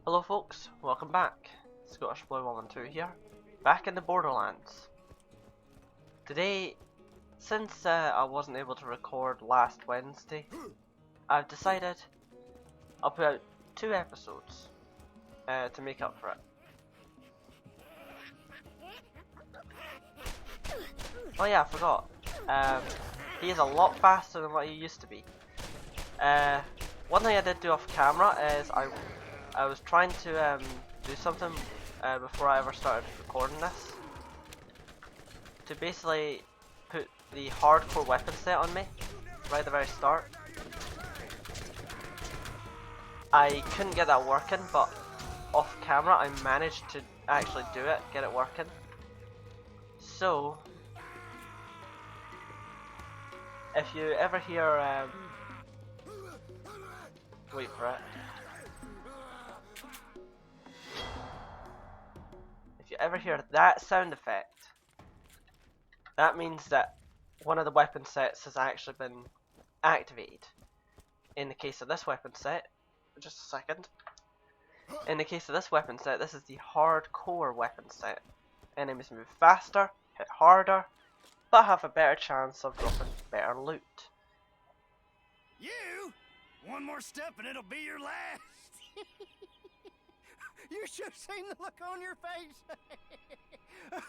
Hello folks, welcome back. Scottish Boy 112 here, back in the Borderlands. Today, since I wasn't able to record last Wednesday, I've decided I'll put out 2 episodes to make up for it. Oh yeah, I forgot. He is a lot faster than what he used to be. One thing I did do off camera is I was trying to do something before I ever started recording this, to basically put the hardcore weapon set on me right at the very start. I couldn't get that working, but off camera I managed to actually do it, get it working. So if you ever hear wait for it. If you ever hear that sound effect, that means that one of the weapon sets has actually been activated. In the case of this weapon set, just a second. In the case of this weapon set, this is the hardcore weapon set. Enemies move faster, hit harder, but have a better chance of dropping better loot. You? One more step and it'll be your last. You should have seen the look on your face.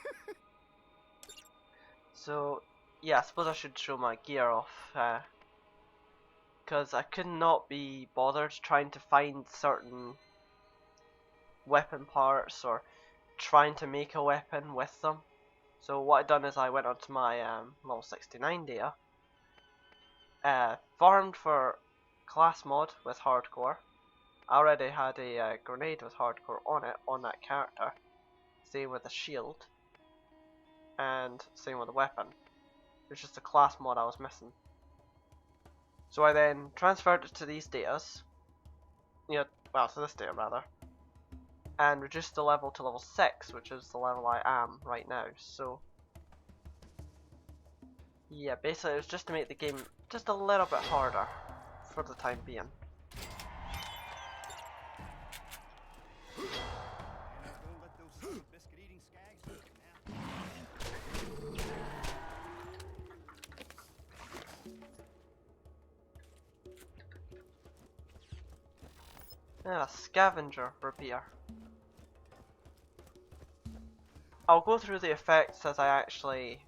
So, yeah, I suppose I should show my gear off, because I could not be bothered trying to find certain weapon parts or trying to make a weapon with them. So what I done is I went onto my level 69 data, farmed for class mod with hardcore. I already had a grenade with hardcore on it, on that character. Same with the shield, and same with the weapon. It's just a class mod I was missing. So I then transferred it to these datas, well, to this data rather, and reduced the level to level 6, which is the level I am right now. So yeah, basically it was just to make the game just a little bit harder for the time being. Yeah, a scavenger repair. I'll go through the effects as I actually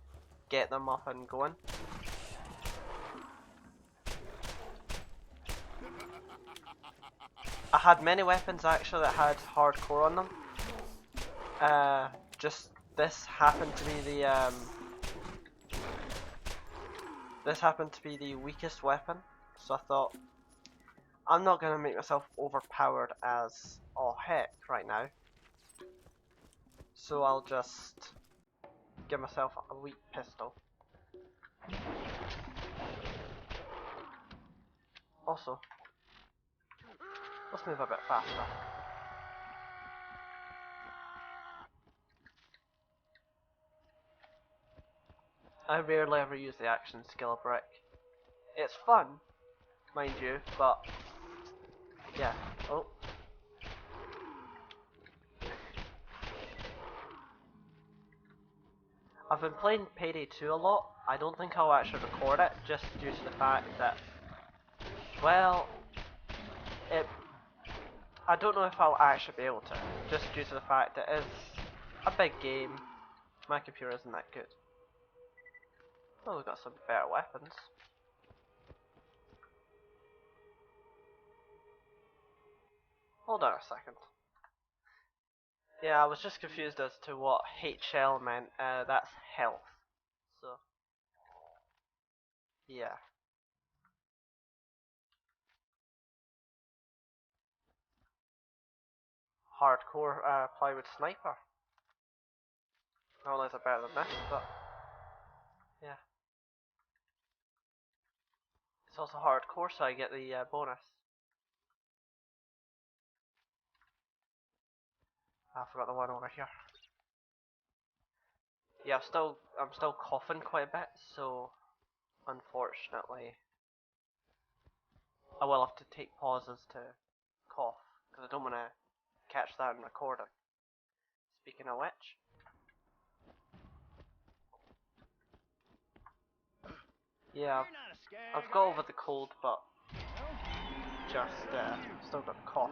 get them up and going. I had many weapons actually that had hardcore on them. Just this happened to be the weakest weapon, so I thought I'm not gonna make myself overpowered as all heck right now. So I'll just give myself a weak pistol. Also, let's move a bit faster. I rarely ever use the action skill brick. It's fun, mind you, but yeah. Oh. I've been playing Payday 2 a lot. I don't think I'll actually record it, just due to the fact that, well, I don't know if I'll actually be able to, just due to the fact that it's a big game. My computer isn't that good. Oh, we've got some better weapons. Hold on a second. Yeah, I was just confused as to what HL meant. That's health. So, yeah. Hardcore plywood sniper. All those are better than this, but yeah. It's also hardcore, so I get the bonus. I forgot the one over here. Yeah, I'm still coughing quite a bit, so unfortunately I will have to take pauses to cough, because I don't want to catch that and record it. Speaking of which. Yeah, I've got over the cold, but just still got a cough.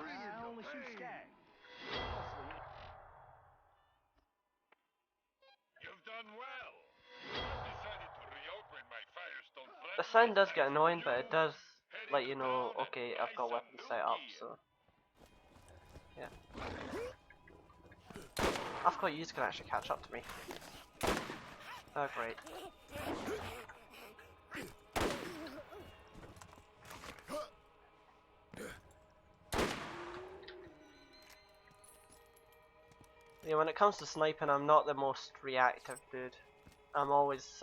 The sound does get annoying, but it does let you know, okay, I've got weapons set up, so yeah. I forgot you can actually catch up to me. Oh great. Yeah, when it comes to sniping, I'm not the most reactive dude. I'm always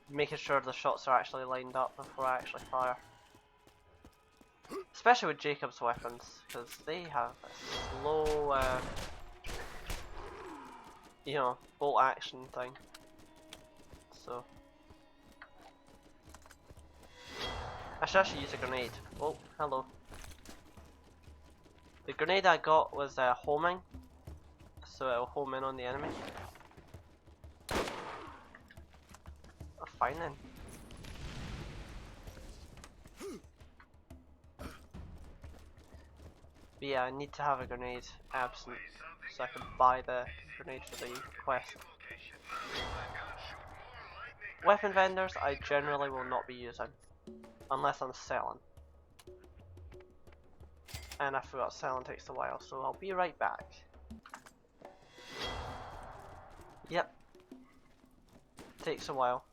making sure the shots are actually lined up before I actually fire. Especially with Jacob's weapons, because they have a slow, you know, bolt action thing. So I should actually use a grenade. Oh, hello. The grenade I got was homing, so it'll home in on the enemy. Oh, fine then. But yeah, I need to have a grenade absent so I can buy the grenade for the quest. Weapon vendors I generally will not be using unless I'm selling. And I forgot selling takes a while, so I'll be right back. Yep. Takes a while.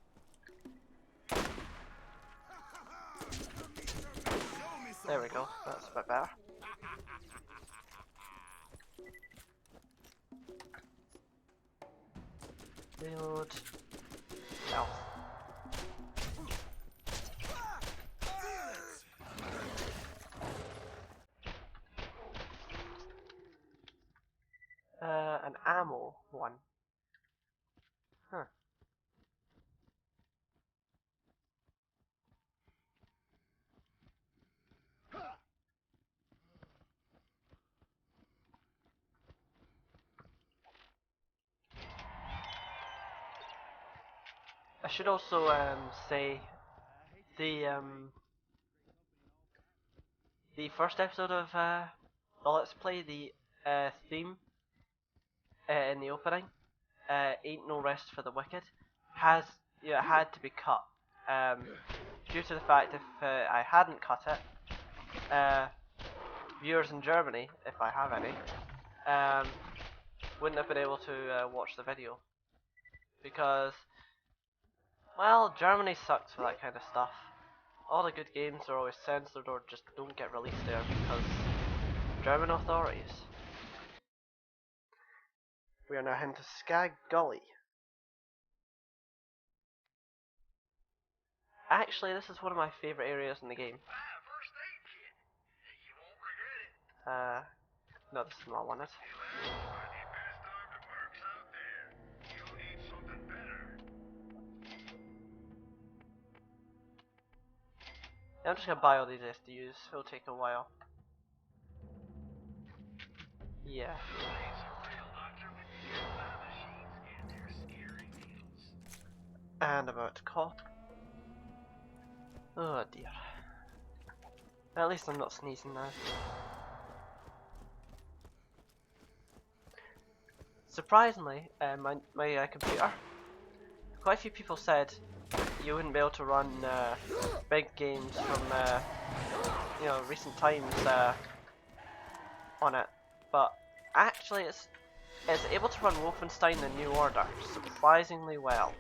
There we go, that's a bit better. Reload. Health. An ammo one. Huh. I should also say the first episode of the Let's Play, the theme in the opening, Ain't No Rest for the Wicked, had to be cut due to the fact if I hadn't cut it, viewers in Germany, if I have any, wouldn't have been able to watch the video because, well, Germany sucks for that kind of stuff. All the good games are always censored or just don't get released there because German authorities. We are now heading to Skag Gully. Actually, this is one of my favourite areas in the game. No, this is not one. I'm just gonna buy all these SDUs. It'll take a while. Yeah. And about to call. Oh dear. At least I'm not sneezing now. Surprisingly, my computer, quite a few people said you wouldn't be able to run big games from you know, recent times on it, but actually it's able to run Wolfenstein: The New Order surprisingly well.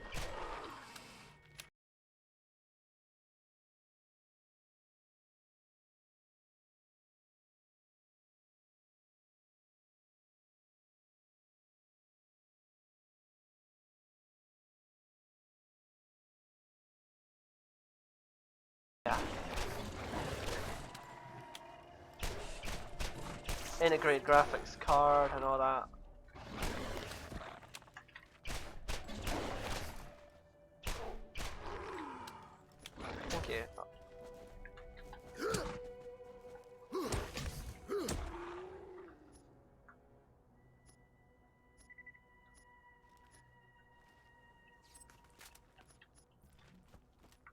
Yeah. Integrated graphics card and all that. Thank you.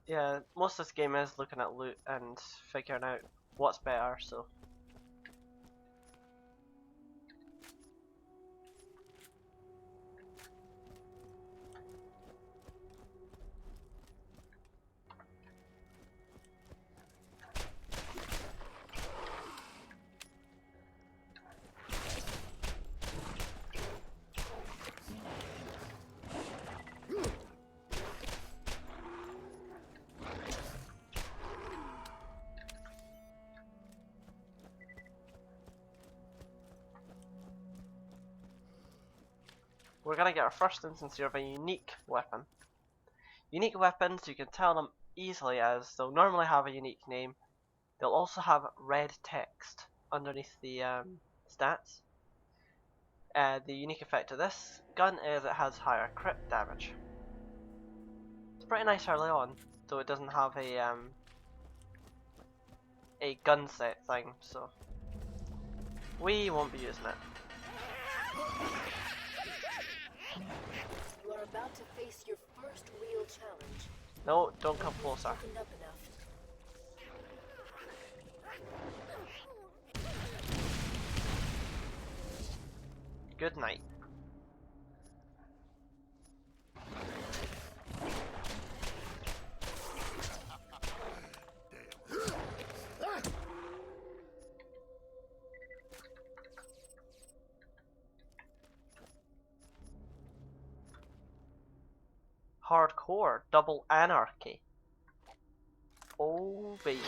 Yeah, most of this game is looking at loot and figuring out what's better, so. We're gonna get our first instance here of a unique weapon. Unique weapons, you can tell them easily as they'll normally have a unique name. They'll also have red text underneath the stats. The unique effect of this gun is it has higher crit damage. It's pretty nice early on, though it doesn't have a gun set thing, so we won't be using it. You are about to face your first real challenge. No, don't come closer. Opened up enough. Good night. Hardcore, double anarchy. Oh baby.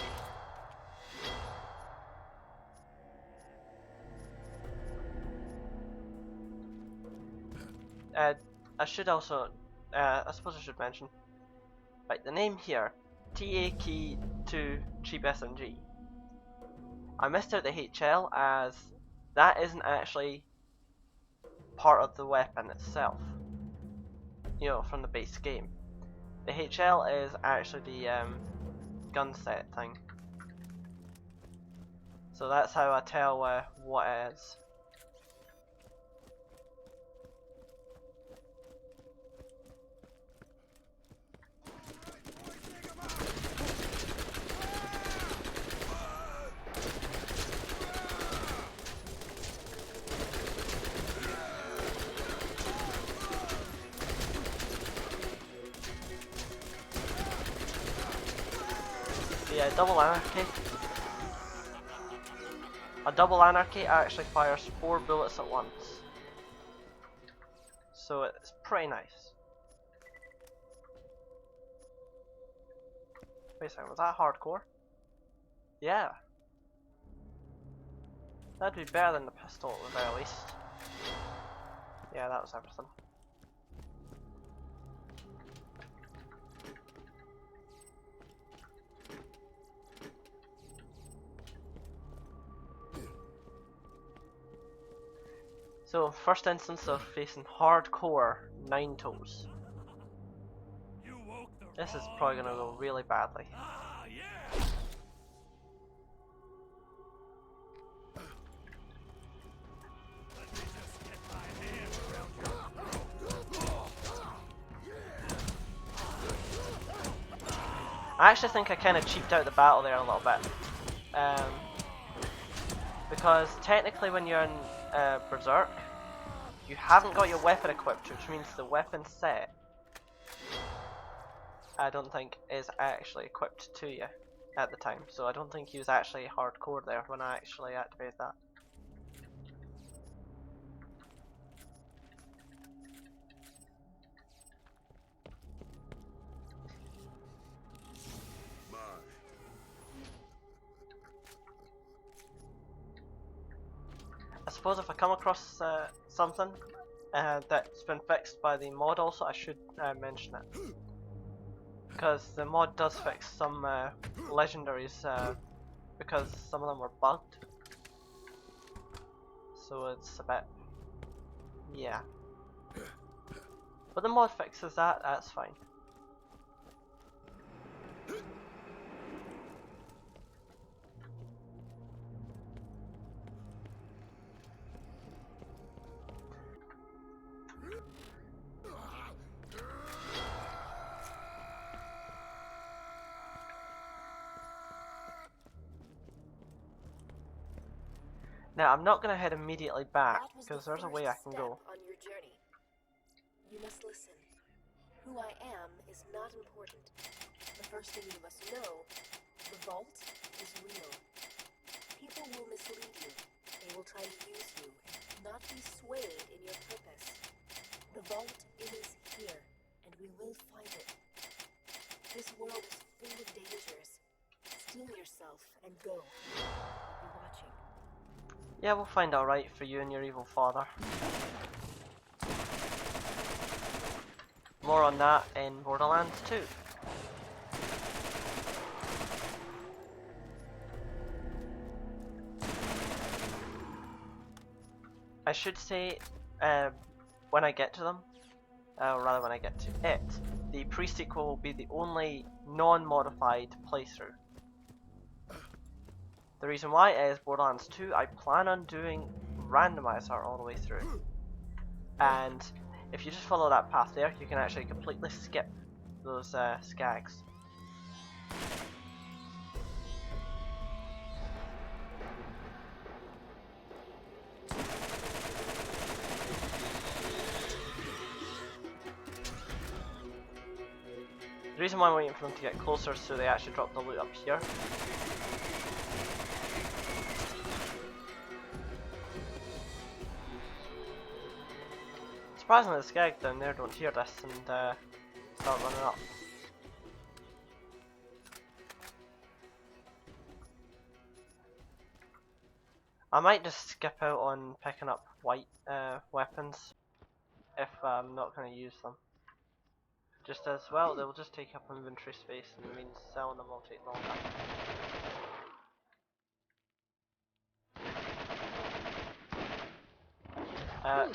I should also, I suppose I should mention, right, the name here, TA Key to Cheap SMG. I missed out the HL as that isn't actually part of the weapon itself, you know, from the base game. The HL is actually the gun set thing. So that's how I tell what it is. Yeah, double anarchy. A double anarchy actually fires 4 bullets at once. So it's pretty nice. Wait a second, was that hardcore? Yeah. That'd be better than the pistol at the very least. Yeah, that was everything. So, first instance of facing hardcore 9 toes. This is probably gonna go really badly. I actually think I kind of cheaped out the battle there a little bit. Because technically when you're in Berserk, you haven't got your weapon equipped, which means the weapon set, I don't think, is actually equipped to you at the time. So I don't think he was actually hardcore there when I actually activated that. I suppose if I come across something that's been fixed by the mod also, I should mention it. Because the mod does fix some legendaries because some of them were bugged. So it's a bit, yeah. But the mod fixes that, that's fine. Now, I'm not going to head immediately back, That was because the there's a first way I can step go. on your journey. You must listen. Who I am is not important. The first thing you must know, the vault is real. People will mislead you. They will try to use you, not be swayed in your purpose. The vault is here, and we will find it. This world is full of dangers. Steel yourself and go. I'll be watching. Yeah, we'll find out right for you and your evil father. More on that in Borderlands 2. I should say, when I get to them, or rather when I get to it, the pre-sequel will be the only non-modified playthrough. The reason why is Borderlands 2, I plan on doing randomizer all the way through. And if you just follow that path there, you can actually completely skip those skags. The reason why I'm waiting for them to get closer is so they actually drop the loot up here. Surprisingly, the skags down there don't hear this and start running up. I might just skip out on picking up white weapons if I'm not going to use them. Just as well, they'll just take up inventory space and means selling them will take longer.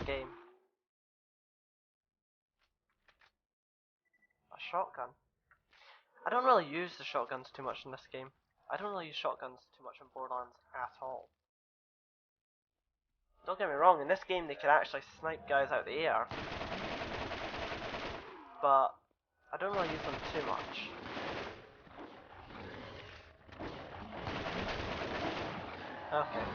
Game. A shotgun. I don't really use the shotguns too much in this game. I don't really use shotguns too much in Borderlands at all. Don't get me wrong, in this game they can actually snipe guys out of the air, but I don't really use them too much. Okay.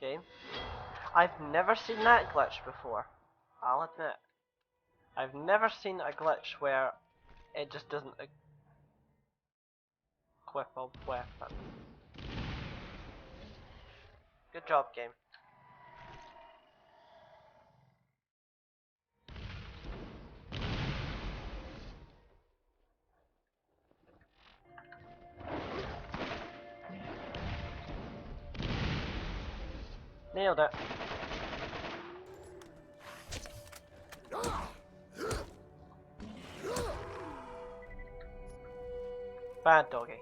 Game. I've never seen that glitch before. I'll admit. I've never seen a glitch where it just doesn't equip a weapon. Good job, game. Nailed it. Bad doggy.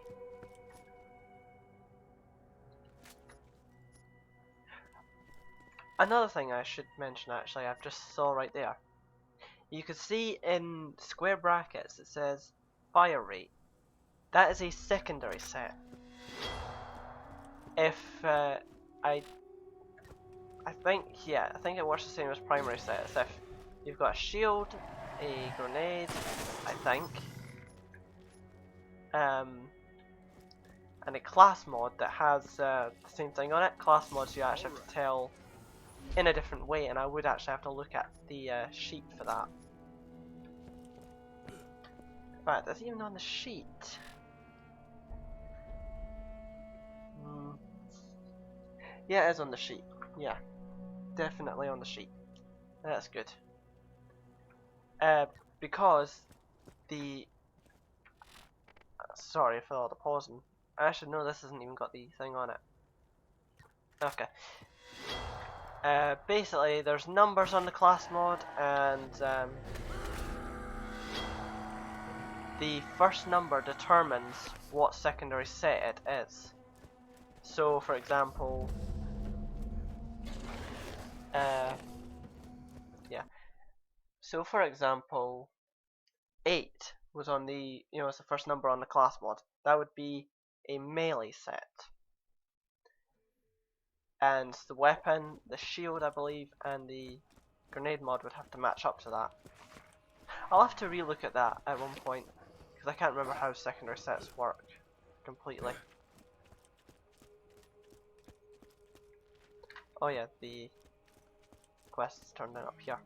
Another thing I should mention actually, I've just saw right there. You can see in square brackets it says fire rate. That is a secondary set. If I think it works the same as primary sets. If you've got a shield, a grenade, I think, and a class mod that has the same thing on it. Class mods you actually have to tell in a different way, and I would actually have to look at the sheet for that. In fact, is it even on the sheet? Yeah, it is on the sheet. Yeah, definitely on the sheet. That's good. Because the sorry for all the pausing. Actually, no, this hasn't even got the thing on it. Okay. Basically, there's numbers on the class mod, and the first number determines what secondary set it is. So, for example, So, for example, 8 was on the, it's the first number on the class mod. That would be a melee set. and the weapon, the shield I believe, and the grenade mod would have to match up to that. I'll have to relook at that at one point, because I can't remember how secondary sets work completely. Oh yeah, the quest is turned in up here.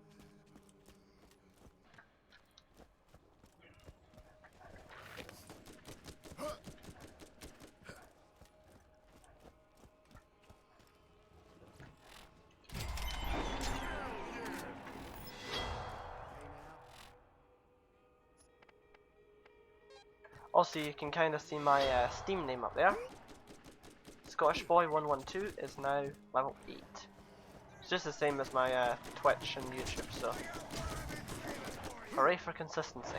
Also, you can kind of see my Steam name up there. Scottish Boy 112 is now level 8. It's just the same as my Twitch and YouTube, so hooray for consistency.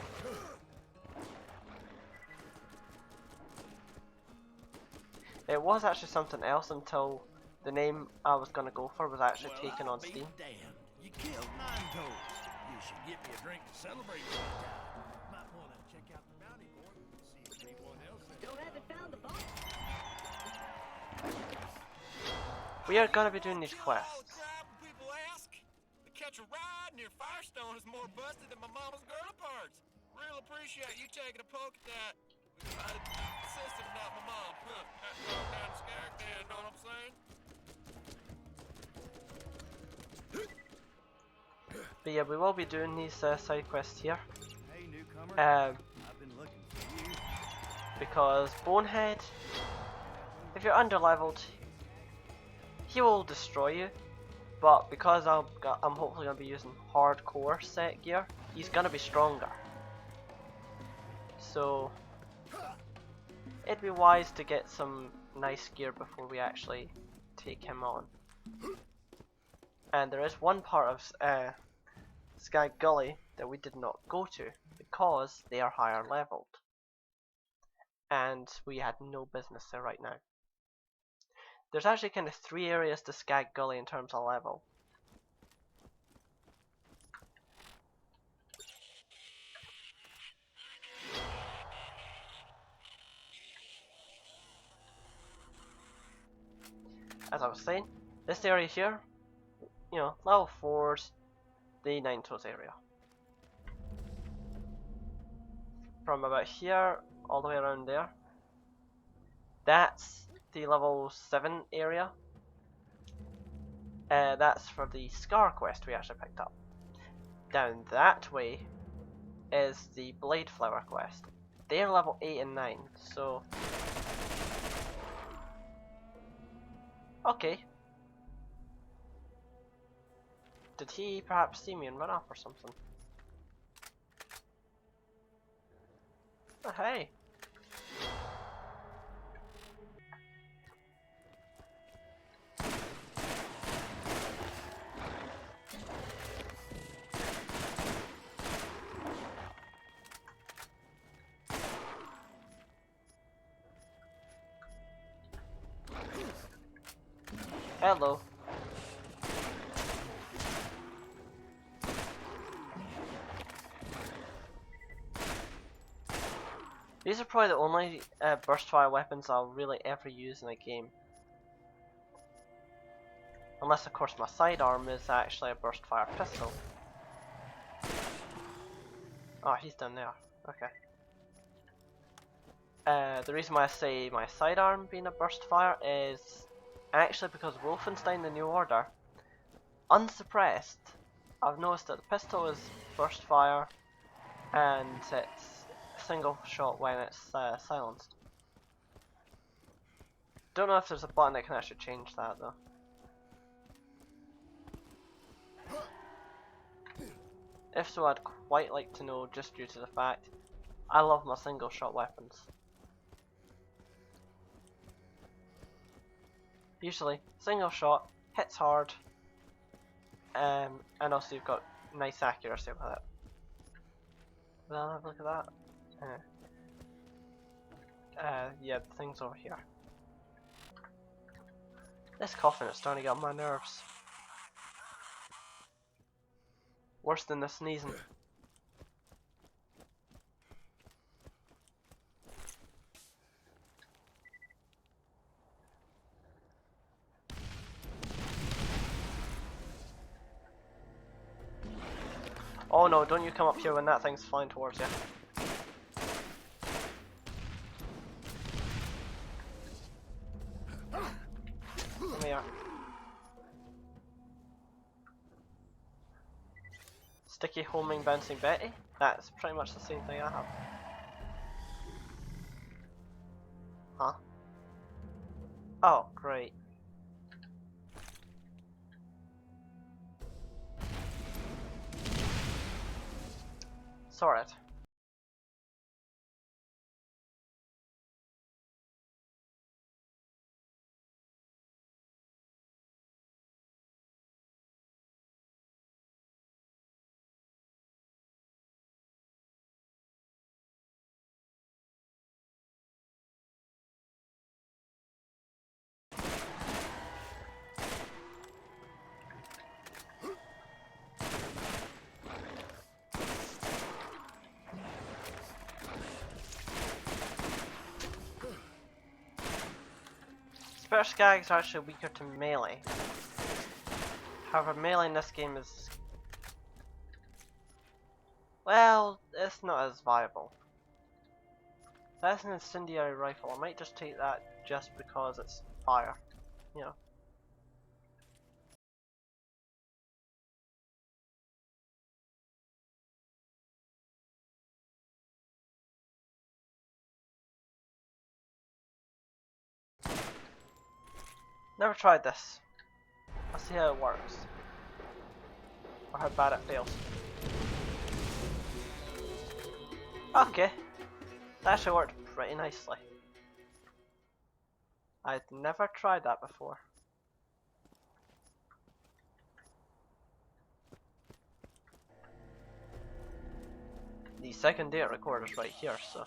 It was actually something else until the name I was gonna go for was actually taken on Steam. You killed Nine Toes. You should get me a drink to celebrate sometime. Might want to check out the bounty board and see if anyone else has. Don't have it found the box. We are gonna be doing these quests. People ask. To catch a ride near Firestone is more busted than my mama's girl parts. Real appreciate you taking a poke at that. Sister, not my mom. Kind of scared, you know what I'm saying? But yeah, we will be doing these side quests here. Hey, newcomer. I've been looking for you. Because Bonehead, if you're underleveled, he will destroy you. But because I'm hopefully going to be using hardcore set gear, he's going to be stronger. So it'd be wise to get some nice gear before we actually take him on. And there is one part of Sky Gully that we did not go to because they are higher leveled. And we had no business there right now. There's actually kind of 3 areas to Skag Gully in terms of level. As I was saying, this area here, you know, level 4's the Nine Toes area. From about here all the way around there, that's the level 7 area. That's for the Scar quest we actually picked up. Down that way is the Blade Flower quest. They're level 8 and 9, so okay. Did he perhaps see me and run off or something? Oh, hey. Hello. These are probably the only burst fire weapons I'll really ever use in a game. Unless of course my sidearm is actually a burst fire pistol. Oh, he's down there. Okay. The reason why I say my sidearm being a burst fire is actually because Wolfenstein The New Order, unsuppressed, I've noticed that the pistol is burst fire and it's single shot when it's silenced. Don't know if there's a button that can actually change that though. If so, I'd quite like to know, just due to the fact I love my single shot weapons. Usually, single shot, hits hard, and also you've got nice accuracy with it. Well, have a look at that. Yeah, the thing's over here. This coughing is starting to get on my nerves. Worse than the sneezing. Oh no, don't you come up here when that thing's flying towards you. Come here. Sticky homing bouncing Betty? That's pretty much the same thing I have. Huh? Oh, great. Sorted. Spitter Skags are actually weaker to melee. However, melee in this game is... well, it's not as viable. That's an incendiary rifle. I might just take that just because it's fire. You know. Never tried this. Let's see how it works. Or how bad it feels. Okay. That actually worked pretty nicely. I'd never tried that before. The second data recorder's right here, so...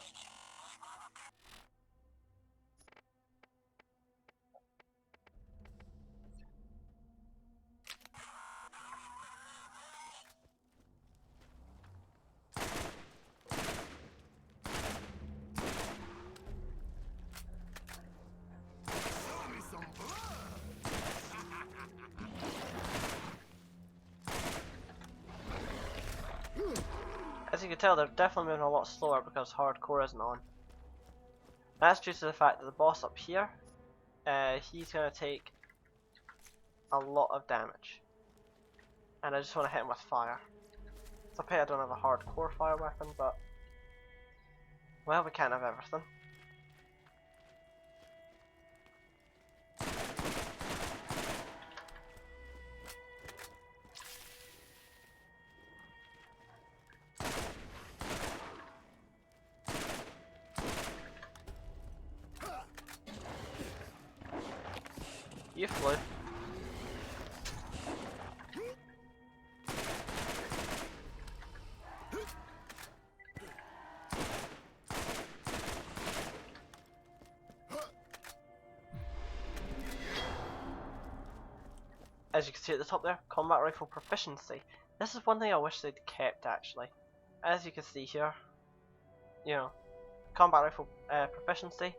as you can tell, they're definitely moving a lot slower because hardcore isn't on. That's due to the fact that the boss up here, he's going to take a lot of damage. And I just want to hit him with fire. It's okay I don't have a hardcore fire weapon, but... well, we can't have everything. You flew. As you can see at the top there, combat rifle proficiency. This is one thing I wish they'd kept actually. As you can see here, you know, combat rifle proficiency,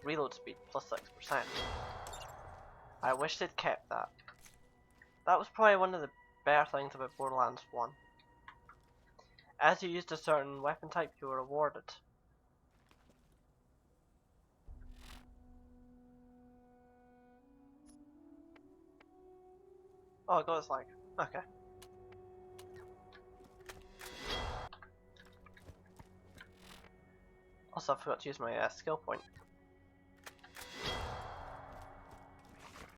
reload speed plus 6%. I wish they'd kept that. That was probably one of the better things about Borderlands 1. As you used a certain weapon type, you were rewarded. Oh, it goes like, okay. Also, I forgot to use my skill point.